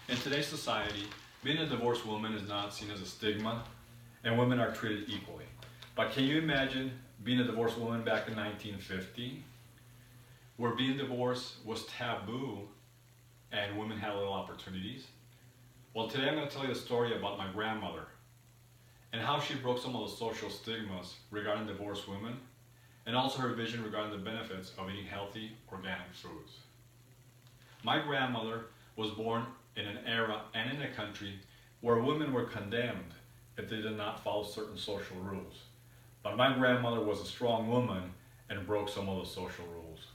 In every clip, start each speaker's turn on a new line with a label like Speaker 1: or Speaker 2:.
Speaker 1: In today's society, being a divorced woman is not seen as a stigma, and women are treated equally. But can you imagine being a divorced woman back in 1950, where being divorced was taboo and women had little opportunities? Well, today I'm going to tell you a story about my grandmother and how she broke some of the social stigmas regarding divorced women, and also her vision regarding the benefits of eating healthy, organic foods. My grandmother was born in an era and in a country where women were condemned if they did not follow certain social rules. But my grandmother was a strong woman and broke some of the social rules.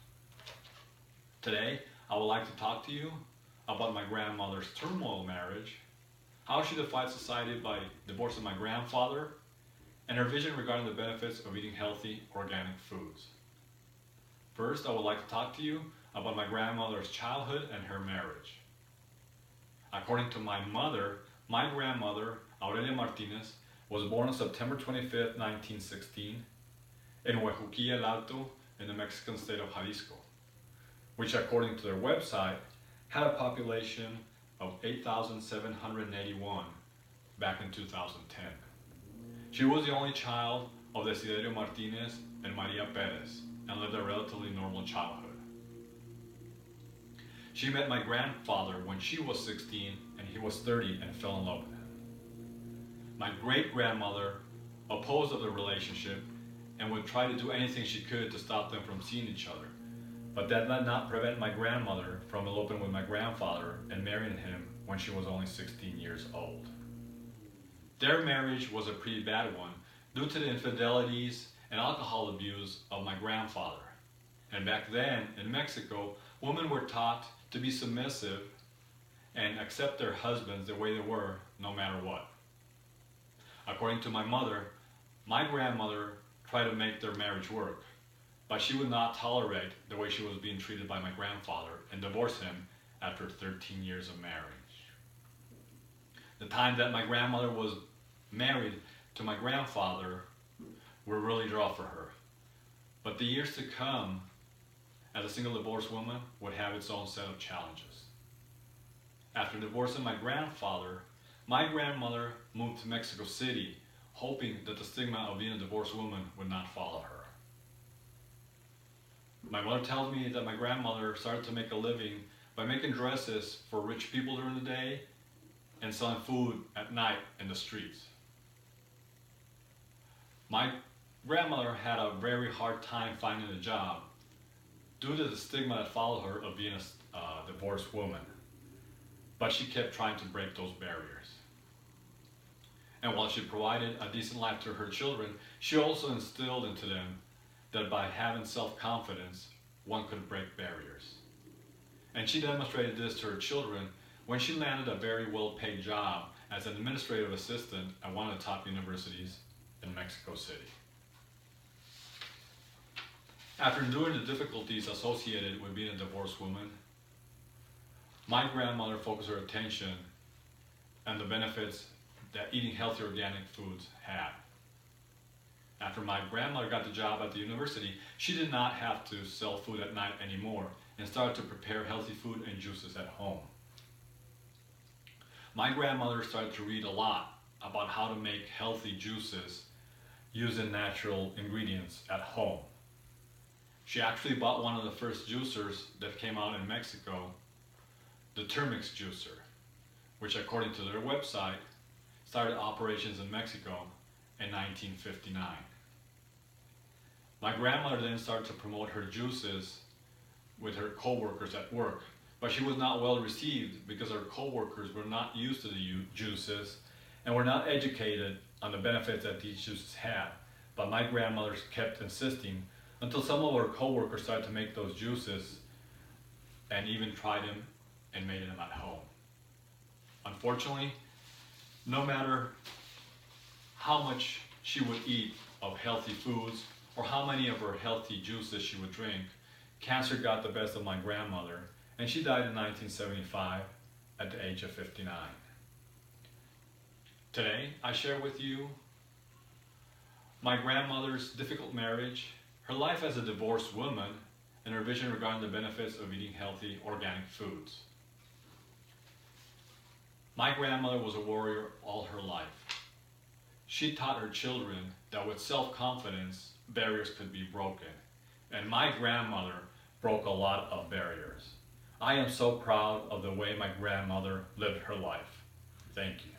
Speaker 1: Today, I would like to talk to you about my grandmother's turmoil marriage, how she defied society by divorcing my grandfather, and her vision regarding the benefits of eating healthy, organic foods. First, I would like to talk to you about my grandmother's childhood and her marriage. According to my mother, my grandmother, Aurelia Martinez, was born on September 25th, 1916, in Huejuquilla el Alto, in the Mexican state of Jalisco, which according to their website, had a population of 8,781 back in 2010. She was the only child of Desiderio Martinez and Maria Perez, and lived a relatively normal childhood. She met my grandfather when she was 16 and he was 30 and fell in love with him. My great-grandmother opposed of the relationship and would try to do anything she could to stop them from seeing each other. But that did not prevent my grandmother from eloping with my grandfather and marrying him when she was only 16 years old. Their marriage was a pretty bad one due to the infidelities and alcohol abuse of my grandfather. And back then, in Mexico, women were taught to be submissive and accept their husbands the way they were, no matter what. According to my mother, my grandmother tried to make their marriage work, but she would not tolerate the way she was being treated by my grandfather and divorced him after 13 years of marriage. The time that my grandmother was married to my grandfather were really rough for her. But the years to come as a single divorced woman would have its own set of challenges. After divorcing my grandfather, my grandmother moved to Mexico City, hoping that the stigma of being a divorced woman would not follow her. My mother tells me that my grandmother started to make a living by making dresses for rich people during the day and selling food at night in the streets. My grandmother had a very hard time finding a job due to the stigma that followed her of being a divorced woman. But she kept trying to break those barriers. And while she provided a decent life to her children, she also instilled into them that by having self-confidence, one could break barriers. And she demonstrated this to her children when she landed a very well-paid job as an administrative assistant at one of the top universities in Mexico City. After enduring the difficulties associated with being a divorced woman, my grandmother focused her attention on the benefits that eating healthy organic foods had. After my grandmother got the job at the university, she did not have to sell food at night anymore and started to prepare healthy food and juices at home. My grandmother started to read a lot about how to make healthy juices using natural ingredients at home. She actually bought one of the first juicers that came out in Mexico, the Turmix juicer, which according to their website, started operations in Mexico in 1959. My grandmother then started to promote her juices with her co-workers at work, but she was not well received because her co-workers were not used to the juices and were not educated on the benefits that these juices had. But my grandmother kept insisting until some of her co-workers started to make those juices and even tried them and made them at home. Unfortunately, no matter how much she would eat of healthy foods or how many of her healthy juices she would drink, cancer got the best of my grandmother and she died in 1975 at the age of 59. Today, I share with you my grandmother's difficult marriage, her life as a divorced woman, and her vision regarding the benefits of eating healthy, organic foods. My grandmother was a warrior all her life. She taught her children that with self-confidence, barriers could be broken. And my grandmother broke a lot of barriers. I am so proud of the way my grandmother lived her life. Thank you.